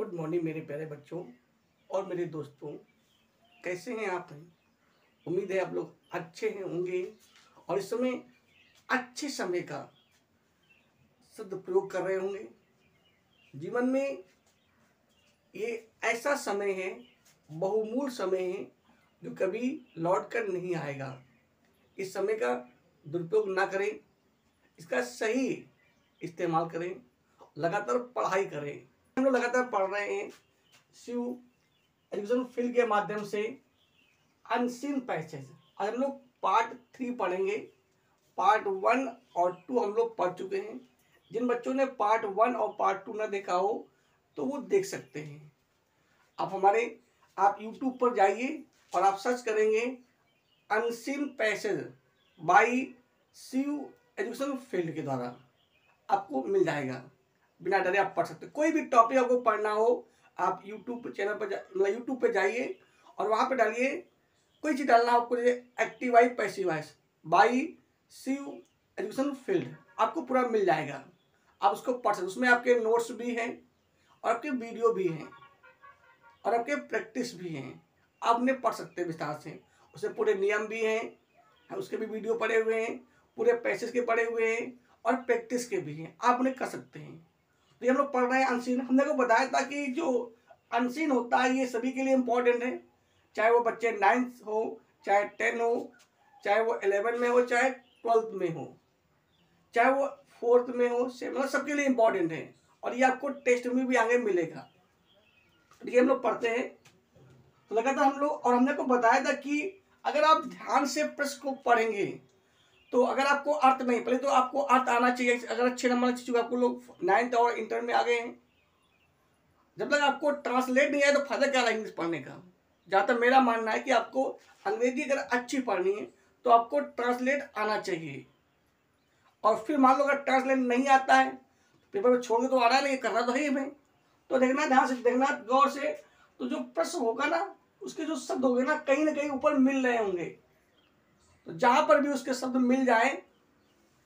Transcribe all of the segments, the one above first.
Good morning मेरे प्यारे बच्चों और मेरे दोस्तों, कैसे हैं आप? उम्मीद है आप लोग अच्छे हैं होंगे और इस समय अच्छे समय का सदुपयोग कर रहे होंगे। जीवन में ये ऐसा समय है, बहुमूल्य समय है, जो कभी लौट कर नहीं आएगा। इस समय का दुरुपयोग ना करें, इसका सही इस्तेमाल करें, लगातार पढ़ाई करें। हम लोग लगातार पढ़ रहे हैं शिव एजुकेशन फील्ड के माध्यम से अनसीन पैसेज। आज हम लोग पार्ट 3 पढ़ेंगे। पार्ट 1 और 2 हम लोग पढ़ चुके हैं। जिन बच्चों ने पार्ट 1 और पार्ट 2 ना देखा हो तो वो देख सकते हैं। आप यूट्यूब पर जाइए और आप सर्च करेंगे unseen passage by Shiv education field के द्वारा, आपको मिल जाएगा। बिना डरे आप पढ़ सकते। कोई भी टॉपिक आपको पढ़ना हो, आप यूट्यूब चैनल पर मतलब यूट्यूब पे जाइए और वहाँ पे डालिए, कोई चीज़ डालना आपको, जैसे active wise passive wise by Shiv education field, आपको पूरा मिल जाएगा। आप उसको पढ़ सकते। उसमें आपके नोट्स भी हैं और आपके वीडियो भी हैं और आपके प्रैक्टिस भी हैं। आप उन्हें पढ़ सकते हैं विस्तार से। उसमें पूरे नियम भी हैं, उसके भी वीडियो पड़े हुए हैं, पूरे पैसेज के पड़े हुए हैं और प्रैक्टिस के भी हैं। आप उन्हें कर सकते हैं। तो ये हम लोग पढ़ रहे हैं अनसीन। हमने को बताया था कि जो अनसीन होता है ये सभी के लिए इम्पोर्टेंट है, चाहे वो बच्चे 9th हो, चाहे 10 हो, चाहे वो 11 में हो, चाहे 12th में हो, चाहे वो 4th में हो, मतलब सबके लिए इम्पोर्टेंट है और ये आपको टेस्ट में भी आगे मिलेगा। तो ये हम लोग पढ़ते हैं। तो लगातार हम लोग, और हमने को बताया था कि अगर आप ध्यान से प्रश्न को पढ़ेंगे तो अगर आपको अर्थ नहीं, पहले तो आपको अर्थ आना चाहिए। अगर अच्छे नंबर चूंकि आपको लोग 9th और इंटर में आ गए हैं, जब तक आपको ट्रांसलेट नहीं आए तो फायदा क्या इंग्लिश पढ़ने का। जहाँ तक मेरा मानना है कि आपको अंग्रेजी अगर अच्छी पढ़नी है तो आपको ट्रांसलेट आना चाहिए। और फिर मान लो अगर ट्रांसलेट नहीं आता है, पेपर में छोड़ के तो आ रहा है, लेकिन करना तो है हमें। तो देखना, ध्यान से देखना, गौर से। तो जो प्रश्न होगा ना, उसके जो शब्द होंगे ना कहीं ऊपर मिल रहे होंगे। तो जहां पर भी उसके शब्द मिल जाए,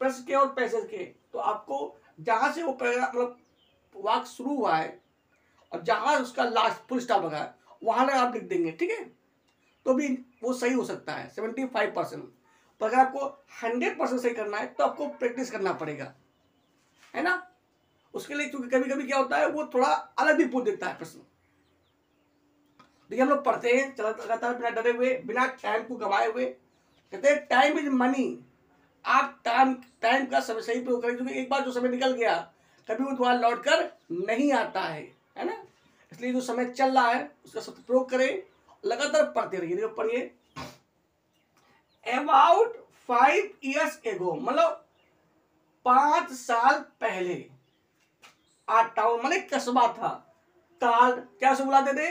प्रश्न के और पैसेज के, तो आपको जहां से वो मतलब वाक्य शुरू हुआ है और जहां उसका लास्ट फुल स्टॉप लगा है वहां तक आप लिख देंगे, ठीक है। तो भी वो सही हो सकता है 75%। पर अगर आपको 100% सही करना है तो आपको प्रैक्टिस करना पड़ेगा, है ना। उसके लिए क्योंकि कभी कभी क्या होता है, वो थोड़ा अलग भी पूछ देता है प्रश्न। देखिए हम लोग पढ़ते हैं लगातार, बिना डरे हुए, बिना टाइम को गंवाए हुए। कहते हैं टाइम इज मनी। आप टाइम का समय सही प्रयोग करें, क्योंकि एक बार जो समय निकल गया कभी वो दोबारा लौट कर नहीं आता है ना। इसलिए जो समय चल रहा है उसका सदुपयोग करें, लगातार पढ़ते रहिए। देखो पढ़िए, अबाउट 5 years ago, मतलब 5 साल पहले, आ टाउन मतलब कस्बा था, कार्ड क्या से बुलाते थे,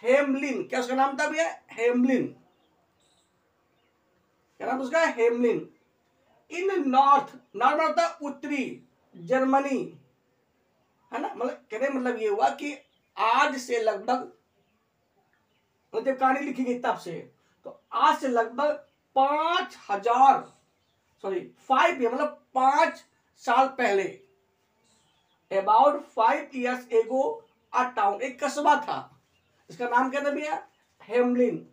हेमलिन। क्या उसका नाम था भैया? हेमलिन। क्या नाम उसका? हेमलिन। इन नॉर्थ होता उत्तरी जर्मनी, है ना। मतलब कहने मतलब ये हुआ कि आज से लगभग, जब कहानी लिखी गई तब से, तो आज से लगभग 5 year मतलब 5 साल पहले, about 5 years ago, a town, एक कस्बा था, इसका नाम क्या था भैया? हेमलिन।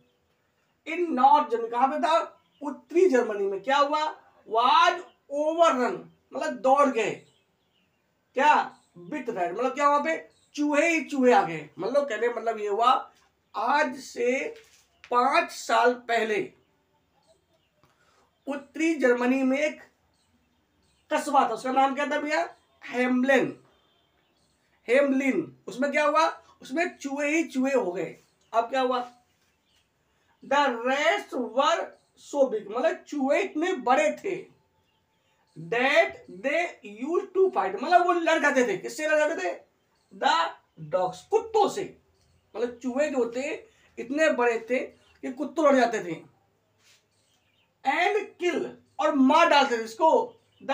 इन नॉर्थ जर्मनी, कहां पे था? उत्तरी जर्मनी में। क्या हुआ? वाज ओवररन, मतलब दौड़ गए। क्या? विथ रैट, मतलब क्या, वहां पे चूहे ही चूहे आ गए। मतलब कहने मतलब ये हुआ, आज से 5 साल पहले उत्तरी जर्मनी में एक कस्बा था, उसका नाम क्या था भैया? हेमलिन। उसमें क्या हुआ? उसमें चूहे ही चूहे हो गए। अब क्या हुआ? द रेस्ट वर सो बिग, मतलब चूहे इतने बड़े थे, that they used to fight, मतलब वो लड़ जाते थे। किससे लड़ जाते थे? द डॉग्स, कुत्तों से। मतलब चूहे जो थे इतने बड़े थे कि कुत्तों लड़ जाते थे। एंड किल, और मार डालते थे इसको, द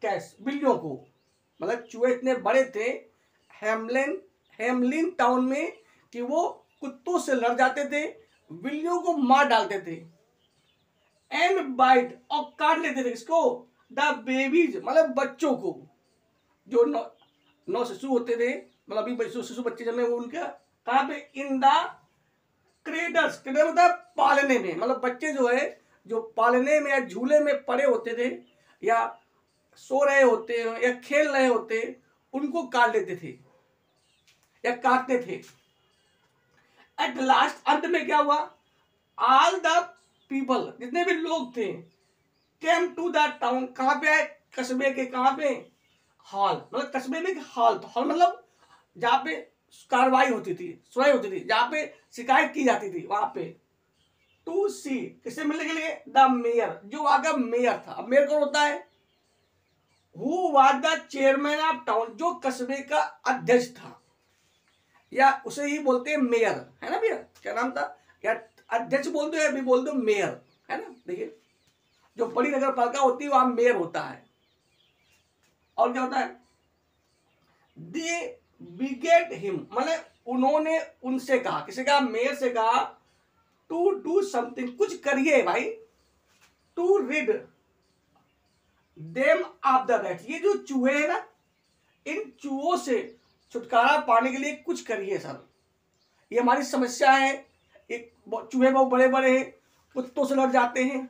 कैट्स, बिल्लियों को। मतलब चूहे इतने बड़े थे हेमलिन टाउन में कि वो कुत्तों से लड़ जाते थे, बिल्लियों को मार डालते थे। एंड बाइट, और काट लेते थे इसको, द बेबीज, मतलब बच्चों को, जो नौ शिशु होते थे मतलब अभी शिशु बच्चे जन्मे वो उनका कहाँ पे, इन द क्रेडल्स, क्रेडल मतलब पालने में, मतलब बच्चे जो है जो पालने में या झूले में पड़े होते थे या सो रहे होते या खेल रहे होते, उनको काट लेते थे या काटते थे। एट लास्ट अंत में क्या हुआ, ऑल द पीपल, जितने भी लोग थे, केम टू द टाउन, कहां पे आए, कस्बे के, कहां पे, हॉल, मतलब कस्बे में हॉल, तो हॉल मतलब जहां पे कार्रवाई होती थी, सुनवाई होती थी, जहां पे शिकायत की जाती थी, वहां पे टू सी, किससे मिलने के लिए, द मेयर, जो वहां का मेयर था। अब मेयर कौन होता है, who was the chairman of town, जो कस्बे का अध्यक्ष था, या उसे ही बोलते हैं मेयर, है ना भैया, क्या नाम था, या अध्यक्ष बोल दो या भी बोल दो मेयर, है ना। देखिए जो बड़ी नगर पालिका होती है वहां मेयर होता है। और क्या होता है, दे बिगेट हिम, मतलब उन्होंने उनसे कहा, किसे कहा, मेयर से कहा, टू डू समथिंग, कुछ करिए भाई, to rid them of the rats, ये जो चूहे हैं ना, इन चूहों से छुटकारा पाने के लिए कुछ करिए सर, ये हमारी समस्या है। एक चूहे बहुत बड़े बड़े हैं, कुत्तों से लड़ जाते हैं,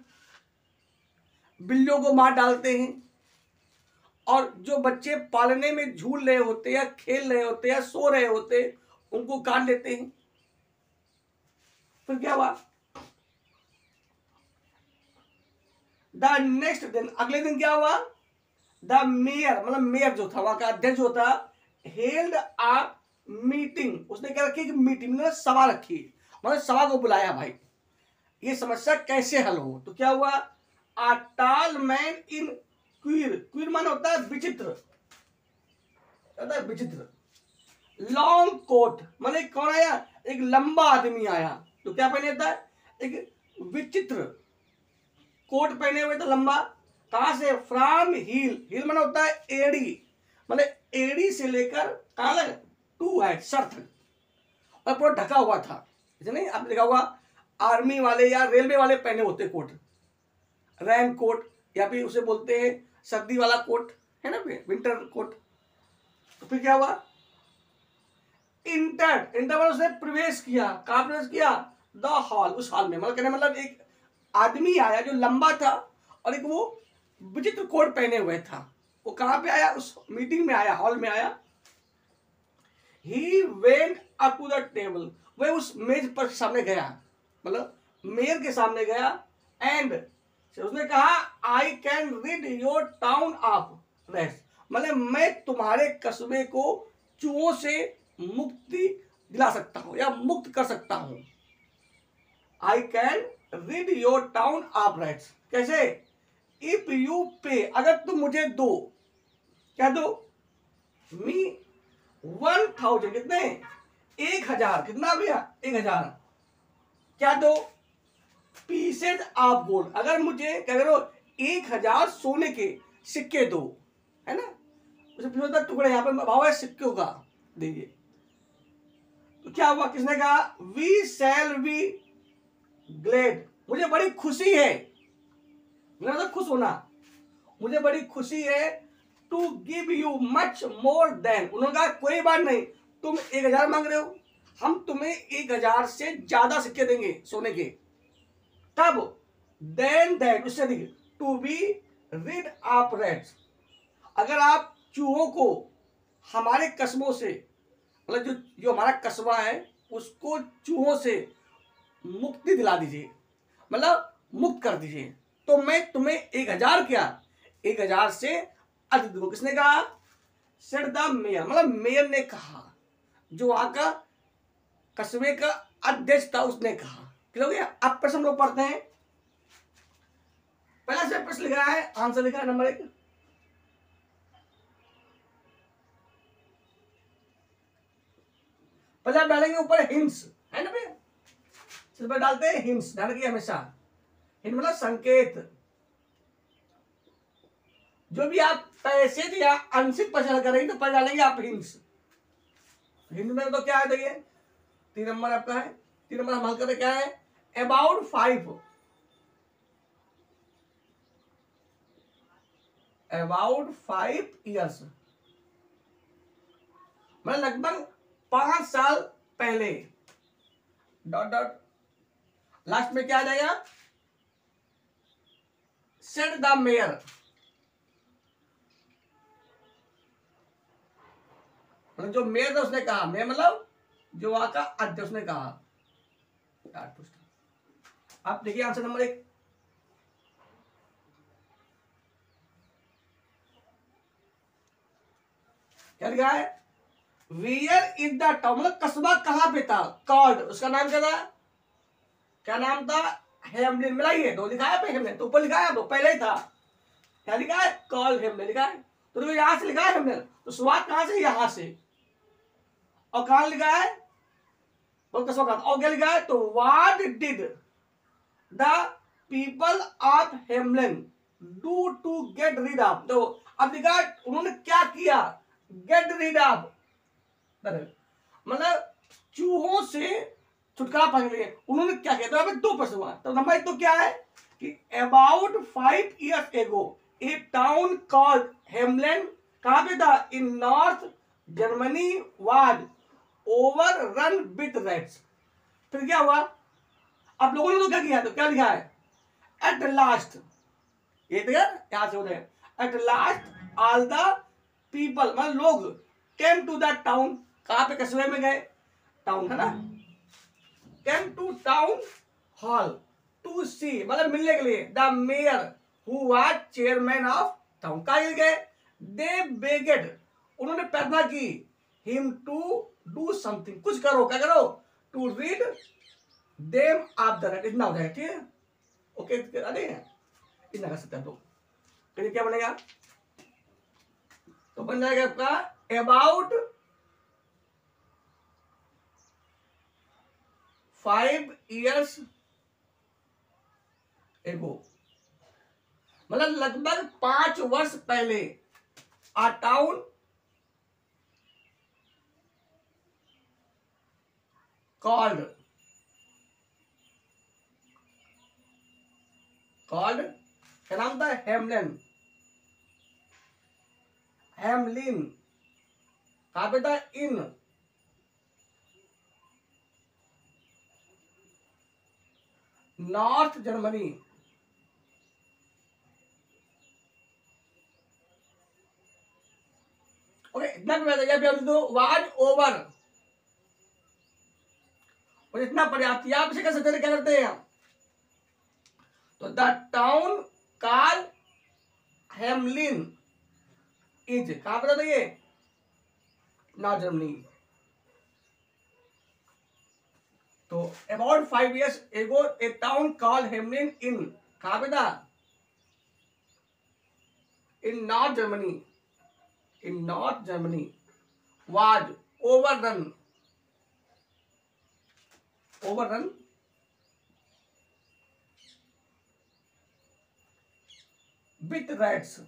बिल्लियों को मार डालते हैं, और जो बच्चे पालने में झूल रहे होते या खेल रहे होते या सो रहे होते, उनको काट लेते हैं। फिर क्या हुआ, द नेक्स्ट दिन, अगले दिन क्या हुआ, द मेयर, मतलब मेयर जो था, वहां का अध्यक्ष जो था, हेल्ड अ मीटिंग, उसने क्या रखी, मीटिंग, मतलब सभा रखी, मतलब सभा को बुलाया भाई, ये समस्या कैसे हल हो। तो क्या हुआ, a tall man in queer, queer मान होता है विचित्र, होता है विचित्र, लॉन्ग कोट, मतलब कौन आया, एक लंबा आदमी आया, तो क्या पहने होता है, एक विचित्र कोट पहने हुए, तो लंबा, कहां से, फ्रॉम हील, हील माना होता है एड़ी, मतलब एड़ी से लेकर कहां लग, टू है सर तक, और पूरा ढका हुआ था, नहीं आपने देखा होगा आर्मी वाले या रेलवे वाले पहने होते कोट, रैन कोट, या फिर उसे बोलते हैं सर्दी वाला कोट, है ना, विंटर कोट। तो फिर क्या हुआ, इंटर, इंटर मतलब उसने प्रवेश किया, कहां प्रवेश किया, द हॉल, उस हॉल में, मतलब कहने मतलब एक आदमी आया जो लंबा था और एक वो विचित्र कोट पहने हुए था, वो कहां पे आया, उस मीटिंग में आया, हॉल में आया। He went up to the table, वह उस मेज पर सामने गया, मतलब मेयर के सामने गया, एंड उसने कहा, I can read your town of rest, मतलब मैं तुम्हारे कस्बे को चूहों से मुक्ति दिला सकता हूं या मुक्त कर सकता हूं। I can read your town of rest, कैसे, इफ यू पे, अगर तुम मुझे दो, क्या दो, मी 1000, कितने, 1000, कितना भैया, 1000, क्या दो, पीसेज ऑफ गोल्ड, अगर मुझे क्या करो, 1000 सोने के सिक्के दो, है ना, उसे पूछा टुकड़े, यहाँ पे भाव है सिक्कों का, देखिए। तो क्या हुआ, किसने कहा, वी शैल बी ग्लेड, मुझे बड़ी खुशी है, मतलब खुश होना, मुझे बड़ी खुशी है, to give you much more than, उन्होंने कहा कोई बात नहीं, तुम 1000 मांग रहे हो, हम तुम्हें 1000 से ज्यादा सिक्के देंगे सोने के, तब देन दैट, उससे देखिए, to be rid of rats, अगर आप चूहों को हमारे कस्बों से, मतलब जो जो हमारा कस्बा है उसको चूहों से मुक्ति दिला दीजिए, मतलब मुक्त कर दीजिए, तो मैं तुम्हें 1000, क्या 1000 से अधिक दूंगा। किसने कहा, सेड द मेयर, मतलब मेयर ने कहा, जो वहां का कस्बे का अध्यक्ष था उसने कहा। क्लियर हो गया। अब प्रश्न लोग पढ़ते हैं, पहला से प्रश्न लिखा है, आंसर लिखा है नंबर 1, पहले आप डालेंगे ऊपर हिंस, है ना भैया, सिर पर डालते हैं हिंस, ध्यान रखिए हमेशा, हिंस मतलब संकेत, जो भी आप पैसे या आंशिक पसंद करेंगे तो पहले डालेंगे आप हिंस, हिंस में तो क्या है, देखिए 3 नंबर आपका है, 3 नंबर हम हल करते क्या है, अबाउट 5, अबाउट 5 years, मतलब लगभग 5 साल पहले, डॉट डॉट लास्ट में क्या आ जाएगा, सेड द मेयर, मतलब जो मेयर था उसने कहा, मेयर मतलब जो वहां का अध्यक्ष, उसने कहा। आप देखिए आंसर नंबर 1, क्या लिखा है, वियर इज द टाउन, मतलब कस्बा कहां पे था, कॉल्ड, उसका नाम क्या था, क्या नाम था, हेमलिन। मिलाइए, दो लिखा है पे हेमलिन, तो ऊपर लिखा है, तो पहले ही था, क्या लिखा है, कॉल हेमलिन लिखा है, तो देखो यहां से लिखा है हेमलिन, तो शुरुआत कहां से, यहां से, और कहां लिखा है, और कस्बा कहां, और क्या लिखा है, तो what did the people of Hamelin do to get rid of, तो अब लिखा है उन्होंने क्या किया, गेट रीड ऑफ, मतलब चूहों से छुटकारा पाने के लिए उन्होंने क्या किया, तो यहाँ पे 2 प्रश्न हुआ, तो नंबर 1 तो क्या है कि about 5 years ago a town called हेमलेन, कहां पे था, in north Germany, was overrun with rats. फिर क्या हुआ, अब लोगों ने तो क्या किया, तो क्या लिखा है, एट लास्ट, ये देखा यहां से हो जाए, at last all the people, मतलब लोग, केम टू द टाउन, कहां पे, कस्बे में गए, टाउन है ना, came to town hall to see, मतलब मिलने के लिए, the mayor who was chairman of town, कहा गए, दे बेगेड, उन्होंने प्रार्थना की, हिम टू डू समथिंग, कुछ करो, क्या करो, to rid them of the rats, इतना हो जाएगा, ठीक है, ओके, अरे इतना कर सकते हैं, तो फिर क्या बनेगा, तो बन जाएगा आपका अबाउट 5 years एगो, मतलब लगभग 5 वर्ष पहले, आ टाउन कॉल्ड क्या नाम था, हेमलिन, हेमलिन कहां पे था, इन नॉर्थ जर्मनी, ओके, इतना भी वाज ओवर, और इतना पर्याप्त, आप इसे कैसे क्या करते हैं, तो the town call Hamelin is, कहां पर था ये, नॉर्थ जर्मनी, तो about 5 years ago a town call Hamelin in, कहां पे था, in north Germany, in north Germany, was overrun with rats,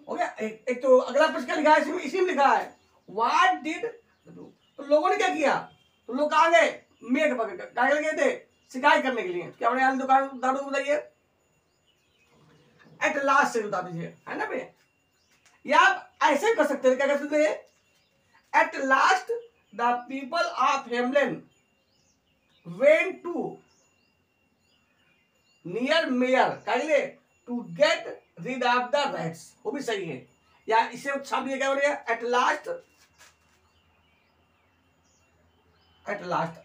हो गया, एक तो अगला प्रश्न क्या लिखा है, इसमें इसी में लिखा है, व्हाट डिड, तो लोगों ने क्या किया, तो लोग कहां गए, मेघ पकड़ कर, कहां गए थे, शिकायत करने के लिए, क्या बने दुकान दारू बताइए, एट लास्ट से बता दीजिए, है ना भैया, या आप ऐसे कर सकते हैं, क्या कर सकते हैं, at last the people of Hamelin went to near mayor, कहिए to get rid of the rats, वो भी सही है, या इसे शब्द क्या बोलिए, एट लास्ट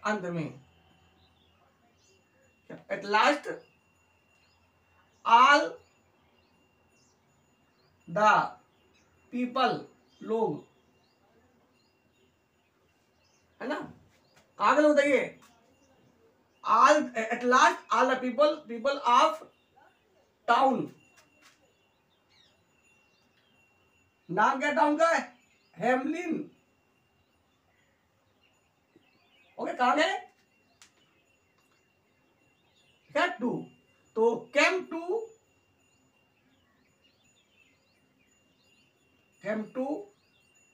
अंत में, at last all the people, लोग, है ना, आगे लोग बताइए, all at last all the people of town, नाम क्या टाउन का है, हेमलिन, ओके, कहां गए, क्या टू, तो केम टू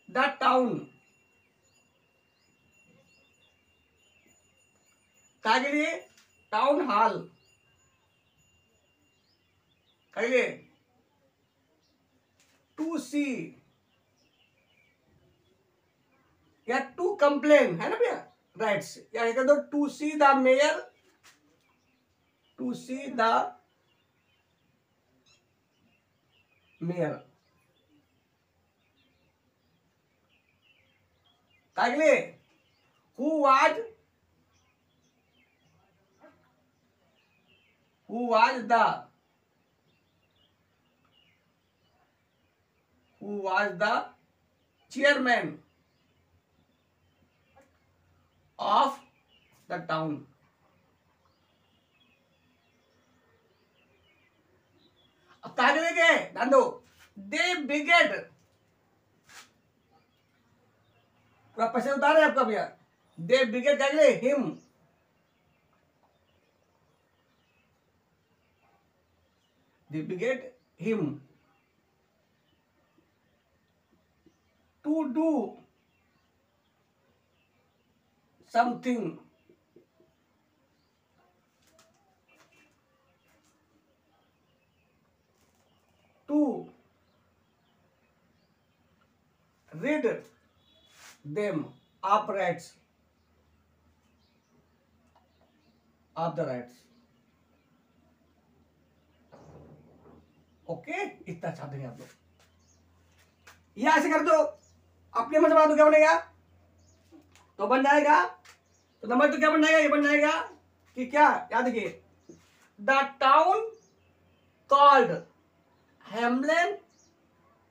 द टाउन, कहा के लिए, टाउन हॉल, कहिए टू सी या टू कंप्लेन, है ना भैया, राइट्स, या कह दो to see the mayor, to see the mayor. अगले who was the chairman of the town. अब कागले के ध्यान दो, दे बिगेट, पूरा पैसे उतारे आपका भैया, दे बिगेट कागले him, they begged him to do something, to rid them of rats, of the rats। Okay, इतना चाहते हैं आप लोग, ये ऐसे कर दो, अपने मन से बना दो, क्या बनेगा, तो बन जाएगा, तो नंबर तो क्या बन जाएगा, ये बन जाएगा कि क्या, याद देखिए, द टाउन कॉल्ड हेमलेन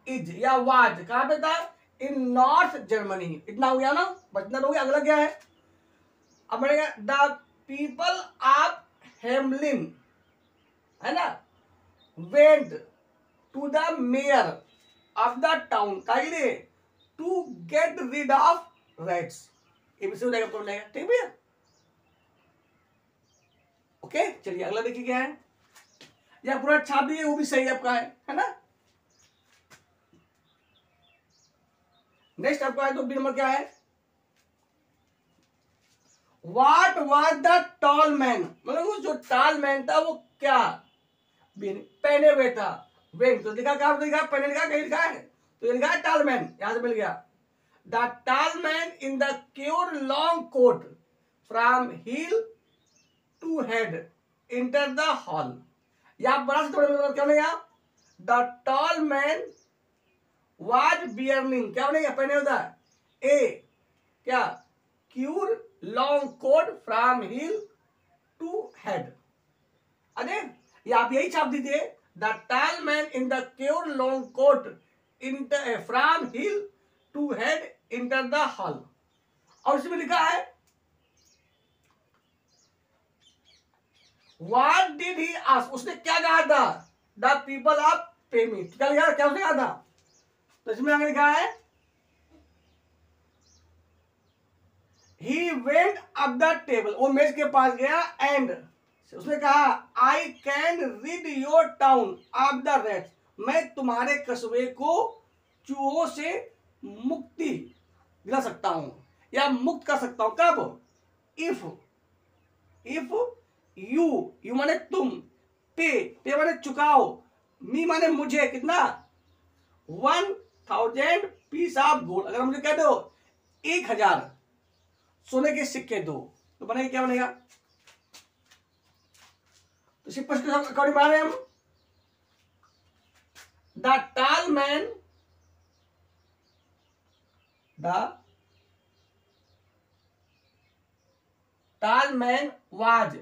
इज या वाज, कहां पे था, इन नॉर्थ जर्मनी। इतना हो गया ना, बचना तो हो गया, अगला क्या है, अब बनेगा द पीपल ऑफ हेमलिन, है ना, went to the mayor of the town, का लिए to get rid of rats. ये भी हो जाएगा, तो जाएगा, ठीक भैया, ओके। चलिए अगला देखिए क्या है, या पूरा छाप दिए, वो भी सही आपका है ना। नेक्स्ट आपका है, तो बी नंबर क्या है, what was the tall man, मतलब वो जो टॉल मैन था वो क्या पहने हुए था, वेन, तो लिखा, कहा लिखा, पहने लिखा, कहीं लिखा है, तो ये लिखा है टॉल मैन, यहां से मिल गया, the tall man in the queer long coat from heel to head enter the hall. या बड़ा से थोड़ा मतलब क्या बनेगा, the tall man was wearing, क्या बनेगा, पहने होता ए क्या, queer long coat from heel to head. अरे ये आप यही छाप दीजिए, the tall man in the queer long coat from heel to head enter the hall. और उसमें लिखा है व्हाट डिड ही आस्क, उसने क्या कहा था, द पीपल ऑफ पे मी, क्या लिखा, क्या उसने कहा था, तो इसमें आगे लिखा है ही वेंट अप द टेबल, वो मेज के पास गया, एंड उसने कहा I can read your town of the rats, मैं तुम्हारे कस्बे को चूहों से मुक्ति दिला सकता हूं या मुक्त कर सकता हूं, कब, इफ यू माने तुम, पे माने चुकाओ, मी माने मुझे, कितना, 1000 पीस ऑफ गोल्ड, अगर मुझे कह दो 1000 सोने के सिक्के दो, तो बनेगा, क्या बनेगा, तो स्पष्ट के अकॉर्डिंग बना रहे हम, the tall man was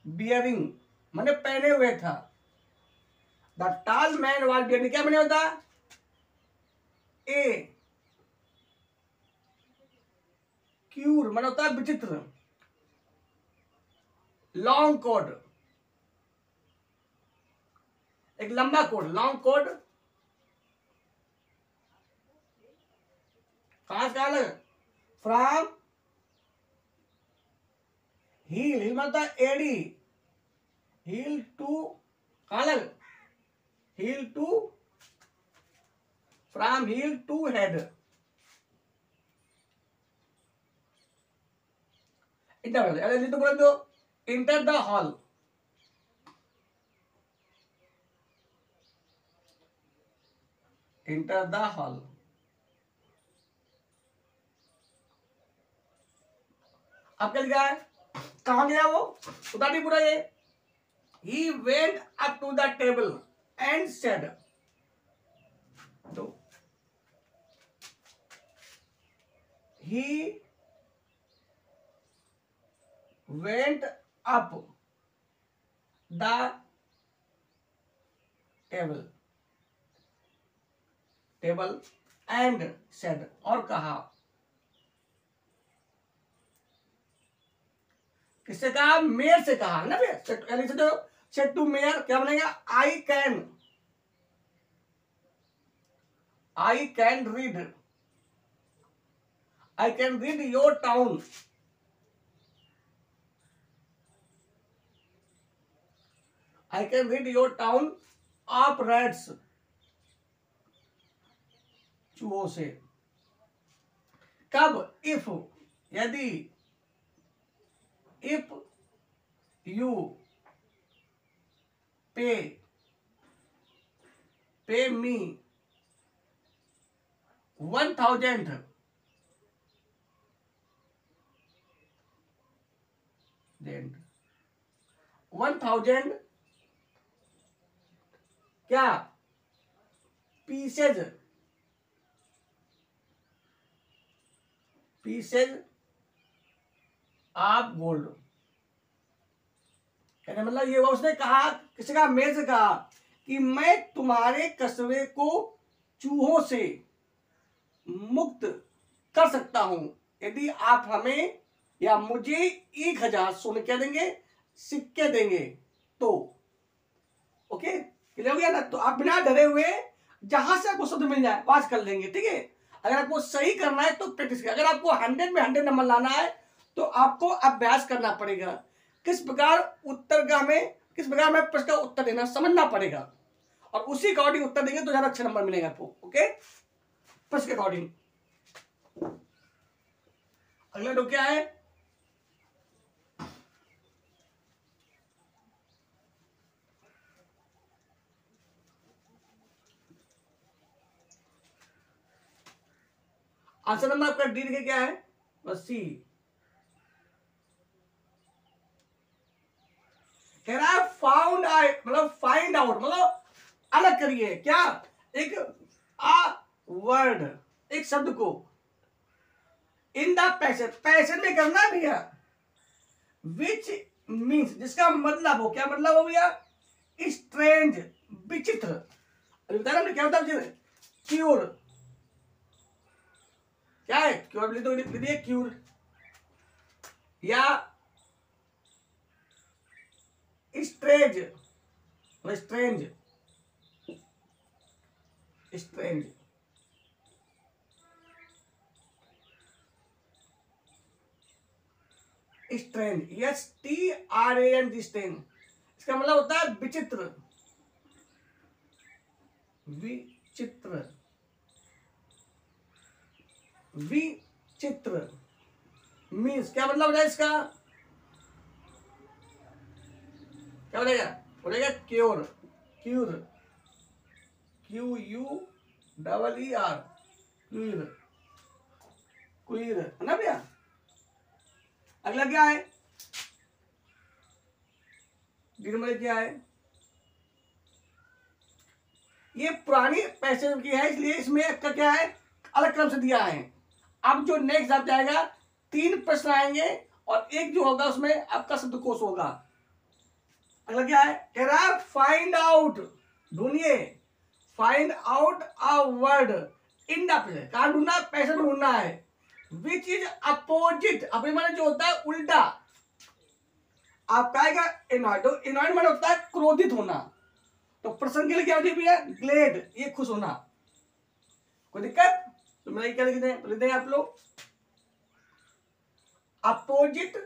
bearing, मैंने पहने हुए था, the tall man was wearing, क्या बने होता, ए क्यूर मैंने होता है विचित्र, लॉन्ग कोड, एक लंबा कोड, लॉन्ग कोड, कहां से अलग, फ्रॉम हील मतलब एडी, हील टू, कहां अलग, heel to, from heel to head, enter, तो बोल दो enter the hall, enter the hall. अब क्या लिखा है, कहां गया वो, बता दी पूरा ये। He went up to the table and said, तो he went up the table and said, और कहा, किससे कहा, मेयर से कहा ना भैया, सेड टू मेयर क्या बनेगा, I can read your town, I can read your town of rats, चूहों से। कब, if, यदि, if you pay me 1,000 क्या, पीसेज ऑफ गोल्ड, कहने मतलब ये हुआ, उसने कहा, किसने कहा, मेरे से कहा कि मैं तुम्हारे कस्बे को चूहों से मुक्त कर सकता हूं यदि आप हमें या मुझे 1,000 सोने क्या देंगे, सिक्के देंगे। तो ओके, क्लियर हो गया ना। तो आप बिना डरे हुए जहां से आपको शब्द मिल जाए पास कर लेंगे, ठीक है। अगर आपको सही करना है तो प्रैक्टिस करें, अगर आपको 100 में 100 नंबर लाना है तो आपको अभ्यास करना पड़ेगा, किस प्रकार उत्तरगाह में, किस प्रकार में प्रश्न का उत्तर देना समझना पड़ेगा, और उसी अकॉर्डिंग उत्तर देंगे तो ज्यादा अच्छे नंबर मिलेंगे आपको। ओके, प्रश्न के अकॉर्डिंग। अगला डो क्या है, आंसर नंबर आपका डी लिखे क्या है, बस सी। कह रहा है फाउंड आई, मतलब फाइंड आउट, मतलब अलग करिए क्या, एक वर्ड, एक शब्द को इन द पैसेज में करना है भैया, विच मीन्स, जिसका मतलब हो, क्या मतलब हो भैया, स्ट्रेंज, विचित्र। अभी बता रहा क्या होता है, क्यूर, क्या है, क्यूर तो लिख दिए क्यूर, या strange, strange, strange, strange, STRANG, strange, इसका मतलब होता है विचित्र, विचित्र, विचित्र मीन्स क्या मतलब है इसका, क्या बोलेगा, बोलेगा cure, cure, QUEER, cure, cure है ना भैया। अगला क्या है, नंबर क्या है, ये पुरानी पैसे की है इसलिए इसमें आपका क्या है, अलग क्रम से दिया है। अब जो नेक्स्ट आप जाएगा 3 प्रश्न आएंगे और एक जो होगा उसमें आपका शब्दकोश होगा। अगला क्या है, कह रहा है फाइंड आउट, ढूंढिए, find out a word in the passage, कहां ढूंढना है, पैसेज में ढूंढना है, विच इज अपोजिट, अपने माने जो होता है उल्टा, आपका आएगा एनॉयड, तो एनॉयड माने होता है क्रोधित होना, तो प्रसंग के लिए क्या होती है, ग्लेड, ये खुश होना। कोई दिक्कत, तो मेरा क्या लिख दें आप लोग, अपोजिट,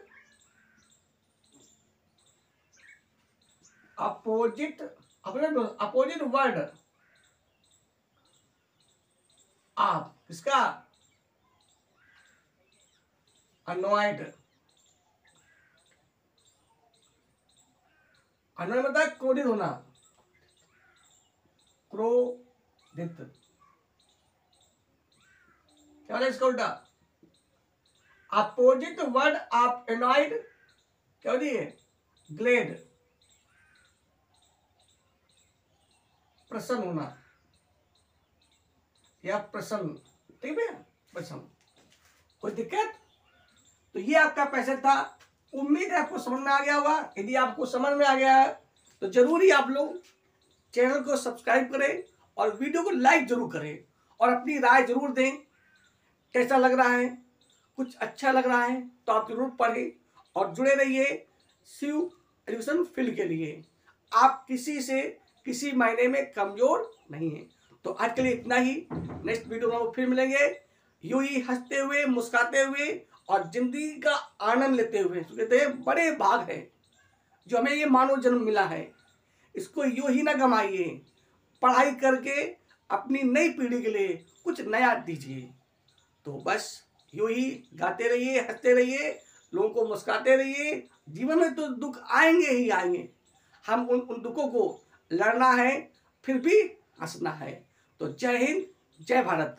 अपोजिट, अपोजिट वर्ड आप किसका, अनॉयड, अनॉयड मतलब क्रोधित होना, क्रोधित, क्या होता है इसका उल्टा? अपोजिट वर्ड ऑफ एनॉयड क्या होती है? ग्लेड, प्रसन्न होना या प्रसन्न, ठीक है, प्रसन्न। कोई दिक्कत? तो ये आपका पैसेज था। उम्मीद है आपको समझ में आ गया होगा। यदि आपको समझ में आ गया है तो जरूर ही आप लोग चैनल को सब्सक्राइब करें और वीडियो को लाइक जरूर करें और अपनी राय जरूर दें। कैसा लग रहा है? कुछ अच्छा लग रहा है तो आप जरूर पढ़ें और जुड़े रहिए शिव एजुकेशन फील्ड के लिए। आप किसी से किसी मायने में कमजोर नहीं है। तो आज के लिए इतना ही। नेक्स्ट वीडियो में हम फिर मिलेंगे, यूं ही हंसते हुए, मुस्कुराते हुए और जिंदगी का आनंद लेते हुए। कहते हैं बड़े भाग है जो हमें ये मानव जन्म मिला है, इसको यूं ही ना गमाइए। पढ़ाई करके अपनी नई पीढ़ी के लिए कुछ नया दीजिए। तो बस यूं ही गाते रहिए, हंसते रहिए, लोगों को मुस्कुराते रहिए। जीवन में तो दुख आएंगे ही आएंगे, हम उन दुखों को लड़ना है, फिर भी हंसना है। तो जय हिंद, जय भारत।